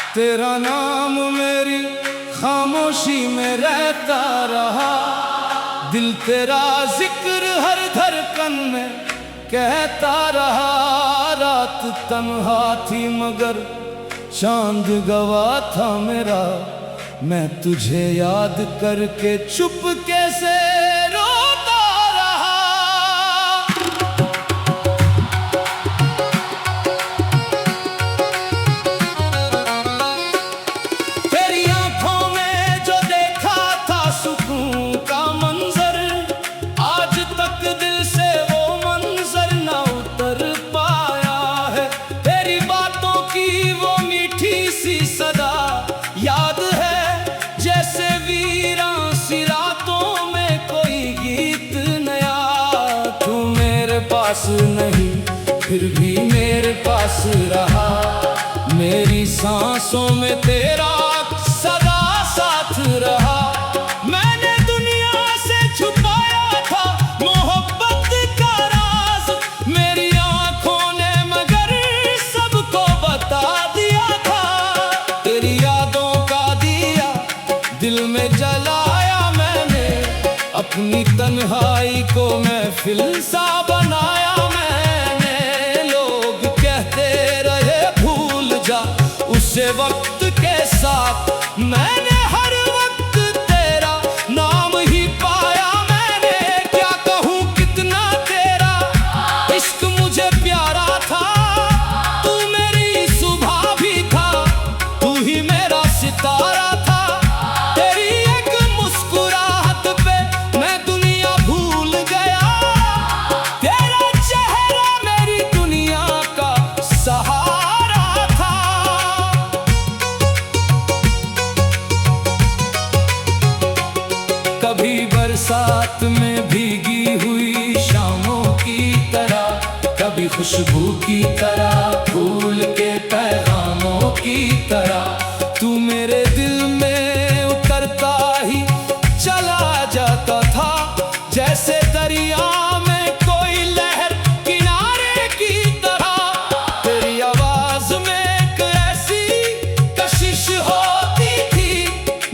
तेरा नाम मेरी खामोशी में रहता रहा, दिल तेरा जिक्र हर धड़कन में कहता रहा। रात तन्हा थी मगर चांद गवाह था मेरा, मैं तुझे याद करके चुपके से रोता रहा। तेरी आंखों में जो देखा था सुकून का मंजर, आज तक दिल से वो मंजर ना उतर पाया है। तेरी बातों की वो मीठी सी सदा याद है, जैसे वीरान सी रातों में कोई गीत नया। तू मेरे पास नहीं फिर भी मेरे पास रहा, मेरी सांसों में तेरा सदा साथ रहा। मैंने दुनिया से छुपाया था मोहब्बत का राज, मेरी आंखों ने मगर सबको बता दिया था। तेरी यादों का दिया दिल में जलाया मैंने, अपनी तन्हाई को महफिल सा बनाया मैंने। लोग कहते रहे भूल जा उसे वक्त के साथ, मैंने हर वक्त तेरा नाम ही पाया। मैंने क्या कहूँ कितना तेरा इश्क मुझे प्यारा था, तू मेरी सुबह भी था, तू ही मेरा सितारा था। तेरी एक मुस्कुराहट पे मैं दुनिया भूल गया, तेरा चेहरा मेरी दुनिया का सहारा था। कभी बरसात में भीगी हुई शामों की तरह, कभी खुशबू की तरह, फूल के पैगामों की तरह। तू मेरे दिल में उतरता ही चला जाता था, जैसे दरिया में कोई लहर किनारे की तरह। तेरी आवाज में एक ऐसी कशिश होती थी,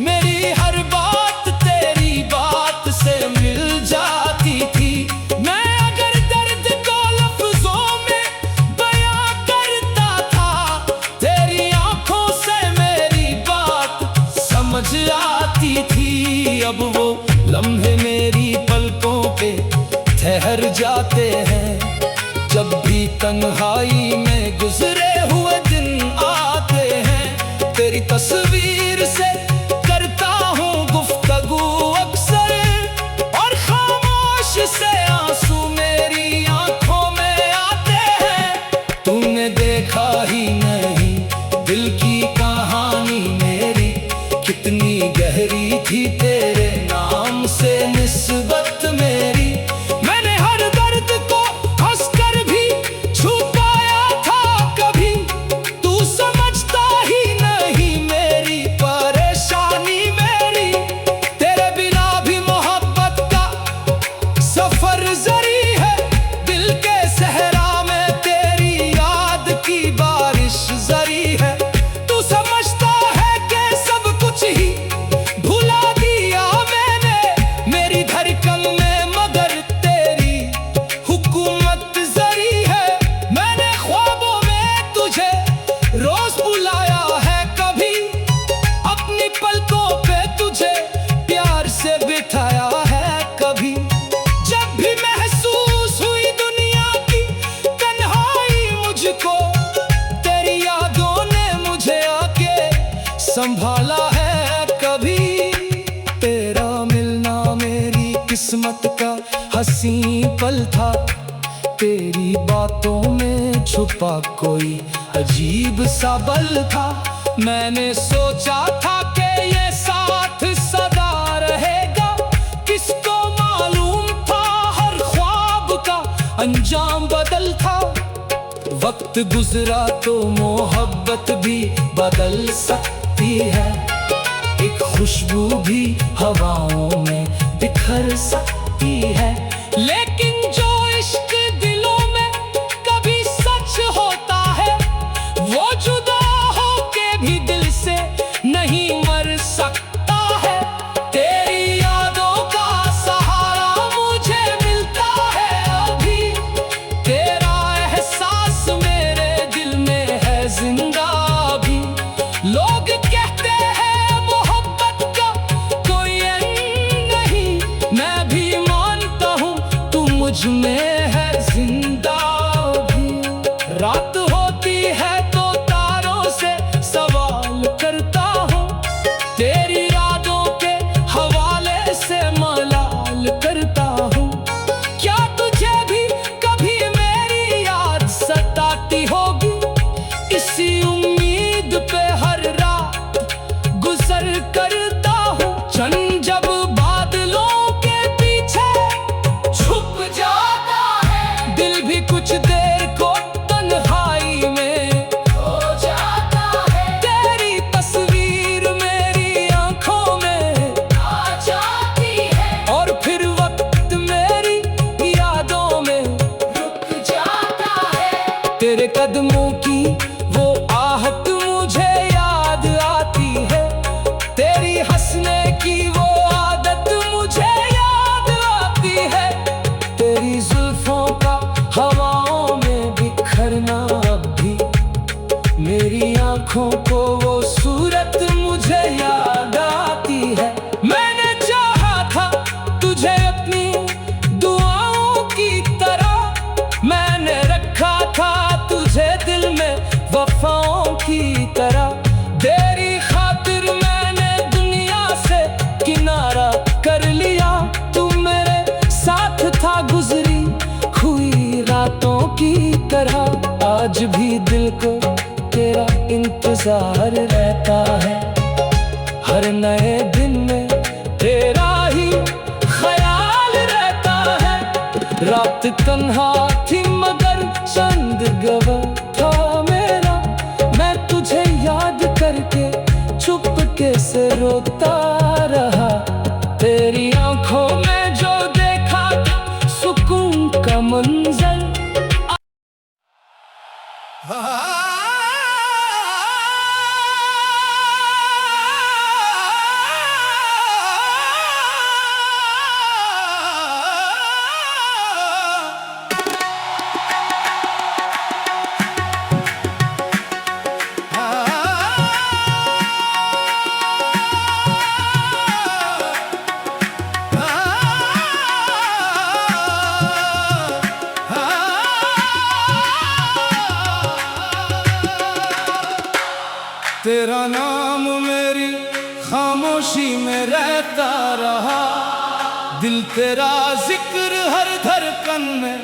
मेरी हर बात तेरी बात से मिल जाती थी। मैं अगर दर्द को लफ्जों में बयां करता था, तेरी आंखों से मेरी बात समझ आती थी। अब वो लम्हे मेरी पलकों पे ठहर जाते हैं, जब भी तन्हाई में गुजरे हुए दिन आते हैं। तेरी तस्वीर से करता हूँ गुफ्तगू अक्सर, और खामोश से आंसू मेरी आंखों में आते हैं। तूने देखा ही नहीं दिल की कहानी मेरी, कितनी गहरी थी तेरे नाम से निस्बत मेरी। मैंने हर दर्द को हंसकर भी छुपाया था कभी, तू समझता ही नहीं मेरी परेशानी मेरी। तेरे बिना भी मोहब्बत का सफर जरी है, दिल के सहरा में तेरी याद की बारिश जरी है। तू समझता है कि सब कुछ ही भुला दिया मैंने, मेरी धड़कन में मगर तेरी हुकूमत जरी है। मैंने ख्वाबों में तुझे रोज बुलाया है कभी, अपनी पलकों पे तुझे प्यार से बिठाया है कभी। जब भी महसूस हुई दुनिया की तन्हाई मुझको, तेरी यादों ने मुझे आके संभाला है कभी। तेरा मिलना मेरी किस्मत का हसीं पल था, तेरी बातों में छुपा कोई अजीब सा बल था। मैंने सोचा था कि ये साथ सदा रहेगा, किसको मालूम था हर ख्वाब का अंजाम बदल था। वक्त गुजरा तो मोहब्बत भी बदल सकती है, एक खुशबू भी हवाओं में बिखर सकती है। लेकिन जो इश्क दिलों में कभी सच होता है, वो जुदा होके भी दिल से नहीं मर सकता है। तेरी यादों का सहारा मुझे मिलता है अभी, तेरा एहसास मेरे दिल में है जिंदा भी। लोग कहते हैं मोहब्बत का कोई एंड नहीं, मैं भी मानता हूँ तू मुझ में है जिंदा भी। रात होती है तो तारों से सवाल करता हूँ, तेरी यादों के हवाले से मलाल करता हूँ। क्या तुझे भी कभी मेरी याद सताती होगी, इसी उम्मीद पे हर रात गुजर करता हूँ। चंद जब बादलों के पीछे छुप जाता है, दिल भी कुछ देर को तन्हाई में खो जाता है। तेरी तस्वीर मेरी आंखों में आ जाती है, और फिर वक्त मेरी यादों में रुक जाता है। तेरे कदमों की वो आहट मुझे याद आती है, तेरी हंसने की वो आदत मुझे याद आती है। तेरी जुल्फों का हवाओं में बिखरना अब भी, मेरी आंखों को वो सूरत मुझे याद आती है। मैंने चाहा था तुझे अपनी दुआओं की तरह, मैंने रखा था तुझे दिल में वफाओं की तरह। तेरी खातिर मैंने दुनिया से किनारा कर लिया, तू मेरे साथ था गुजरी हुई रातों की तरह। आज भी दिल को तेरा इंतजार रहता है, हर नए दिन में तेरा ही ख्याल रहता है। रात तन्हा थी मगर चंद गवा था मेरा, मैं तुझे याद करके चुपके से रोता रहा। तेरी आंखों में जो देखा सुकून का मंजर, तेरा नाम मेरी खामोशी में रहता रहा, दिल तेरा जिक्र हर धड़कन में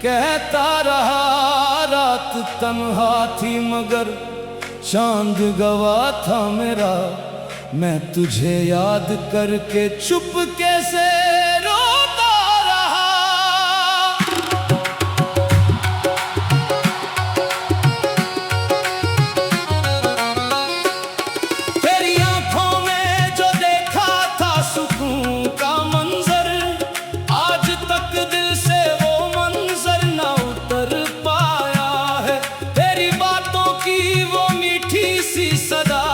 कहता रहा। रात तन्हा थी मगर चांद गवा था मेरा, मैं तुझे याद करके चुपके से रोता रहा। तेरी आंखों में जो देखा था सुकून का मंजर, आज तक दिल से वो मंजर ना उतर पाया है। तेरी बातों की वो मीठी सी सदा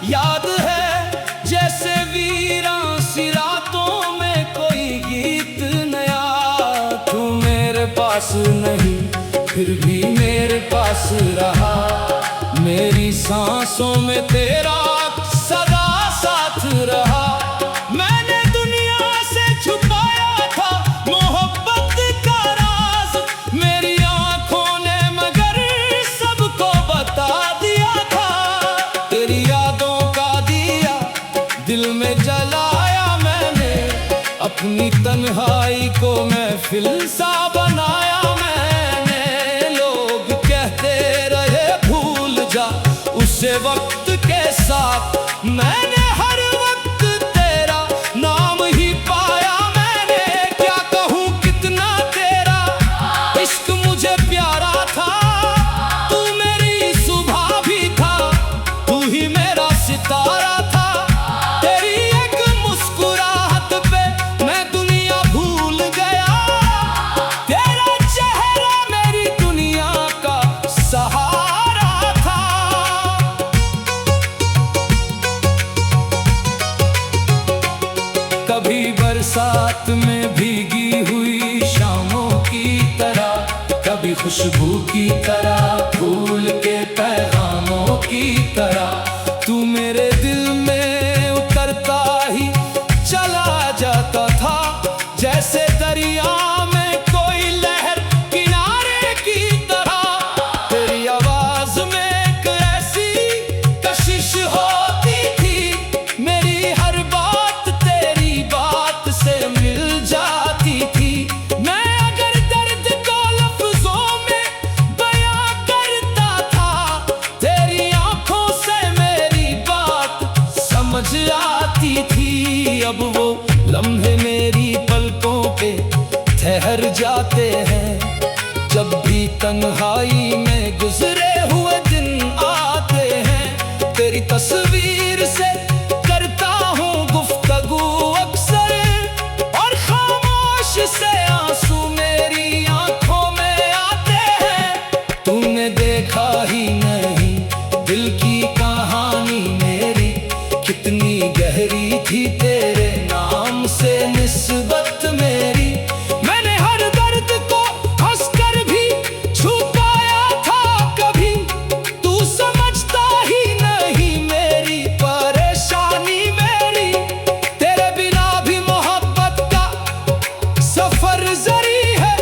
याद है, जैसे वीरान सी रातों में कोई गीत नया। तू मेरे पास नहीं फिर भी मेरे पास रहा, मेरी सांसों में तेरा सदा साथ रहा। मैंने दुनिया से छुपाया था मोहब्बत का राज, मेरी आंखों ने मगर सबको बता दिया था। तेरी यादों का दिया दिल में जलाया मैंने, अपनी तन्हाई को महफिल सा बनाया मैंने। लोग कहते गुजरे वक्त के साथ मैंने हर वक्त तेरा नाम ही पाया। मैंने क्या कहूँ कितना तेरा इश्क मुझे प्यारा था। तू मेरी सुबह भी था, तू ही मेरा सितारा था। तेरी एक मुस्कुराहट पे मैं दुनिया भूल गया। तेरा चेहरा मेरी दुनिया का सहारा था। कभी बरसात में भीगी हुई शामों की तरह, कभी खुशबू की तरह, फूल के पैगामों की तरह। तू मेरे दिल में उतरता ही चला जाता था, जैसे दरिया में कोई लहर किनारे की तरह। तेरी आवाज में एक ऐसी कशिश होती थी, मेरी हर बात तेरी बात से मिल जाती थी। मैं अगर दर्द को लफ्जों में बयां करता था, तेरी आंखों से मेरी बात समझ आती थी। अब वो लम्हे मेरी पलकों पे ठहर जाते हैं, जब भी तन्हाई में गुजरे हुए दिन आते हैं। तेरी तस्वीर से करता हूँ गुफ्तगू अक्सर, और खामोश से आंसू मेरी आंखों में आते हैं। तूने देखा ही नहीं दिल की कहानी मेरी, कितनी गहरी थी तेरे नाम से निस्बत मेरी। मैंने हर दर्द को हंसकर भी छुपाया था कभी, तू समझता ही नहीं मेरी परेशानी मेरी। तेरे बिना भी मोहब्बत का सफर जरी है,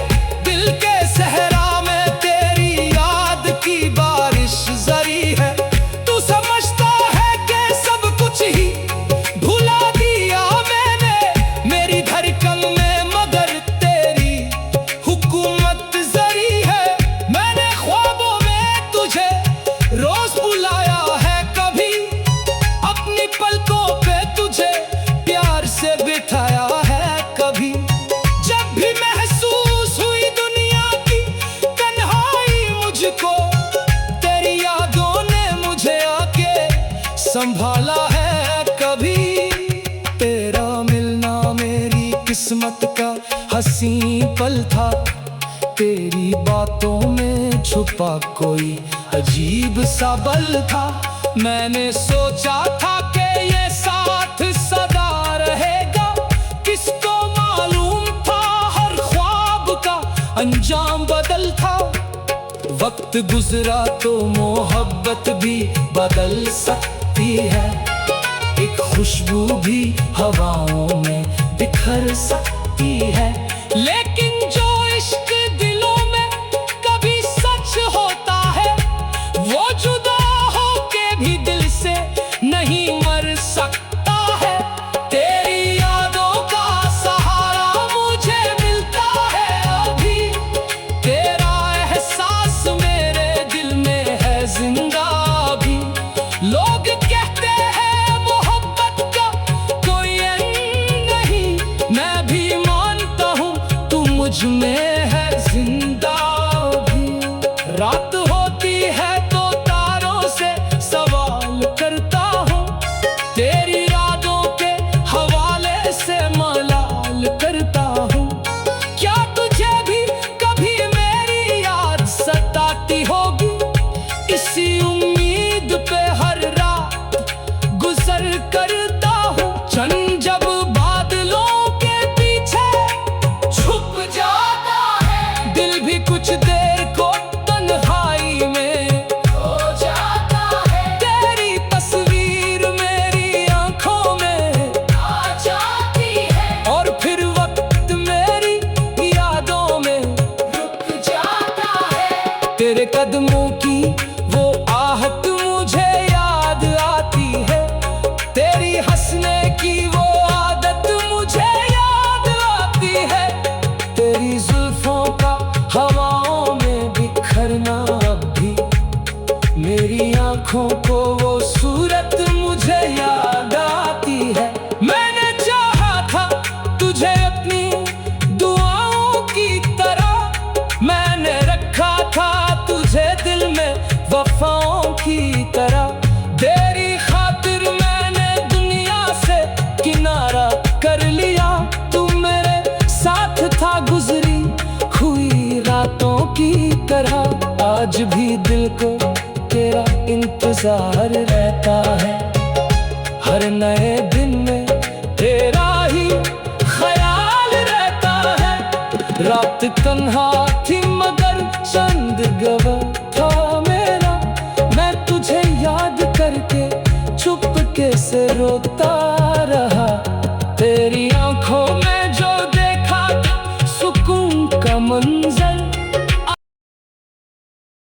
दिल के सहरा में तेरी याद की बारिश जरी है। तू समझता है कि सब कुछ ही भुला दिया मैंने मेरी धड़कन में, मगर तेरी हुकूमत जरी है। मैंने ख्वाबों में तुझे रोज बुलाया है कभी, अपनी पलकों पे तुझे प्यार से बिठाया है कभी। जब भी महसूस हुई दुनिया की तन्हाई मुझको, तेरी यादों ने मुझे आके संभाला है कभी। तेरा मिलना मेरी किस्मत का हंसी पल था, तेरी बातों में छुपा कोई अजीब सा बल था। मैंने सोचा था कि ये साथ सदा रहेगा, किसको मालूम था हर ख्वाब का अंजाम बदल था। वक्त गुजरा तो मोहब्बत भी बदल सकती है, एक खुशबू भी हवाओं में बिखर सकती है। लेकिन जो इश्क दिलों में कभी सच होता है, वो जुदा होके भी दिल से नहीं मर सकता है। तेरी यादों का सहारा मुझे मिलता है अभी, तेरा एहसास मेरे दिल में है जिंदा अभी। लोग कहते हैं मोहब्बत का कोई अंत नहीं, मैं भी मानता हूँ तू मुझ में है जिंदा अभी। रात होती है तो तारों से सवाल करता हूँ, तेरी यादों के हवाले से मलाल करता हूँ। क्या तुझे भी कभी मेरी याद सताती होगी, इसी उम्मीद पे हर रात गुजर करता हूँ। चंद जब बादलों के पीछे छुप जाता है, दिल भी कुछ देर को तन्हाई में खो जाता है। तेरी तस्वीर मेरी आंखों में आ जाती है, और फिर वक्त मेरी यादों में रुक जाता है। तेरे कदमों की वो आहट मुझे याद आती है, तेरी हंसने की वो आदत मुझे याद आती है। तेरी जुल्फों का हवाओं में बिखरना अब भी मेरी आंखों आँखों को वो सूरत मुझे याद आती है। मैंने चाहा था तुझे अपनी दुआओं की तरह, मैंने रखा था तुझे दिल में वफाओं की तरह। तेरी खातिर मैंने दुनिया से किनारा कर लिया, तू मेरे साथ था गुजरी हुई रातों की तरह। आज भी दिल को तेरा इंतजार रहता है, हर नए दिन में तेरा ही ख्याल रहता है। रात तन्हा थी मगर चंद गवाह था मेरा, मैं तुझे याद करके चुपके से रोता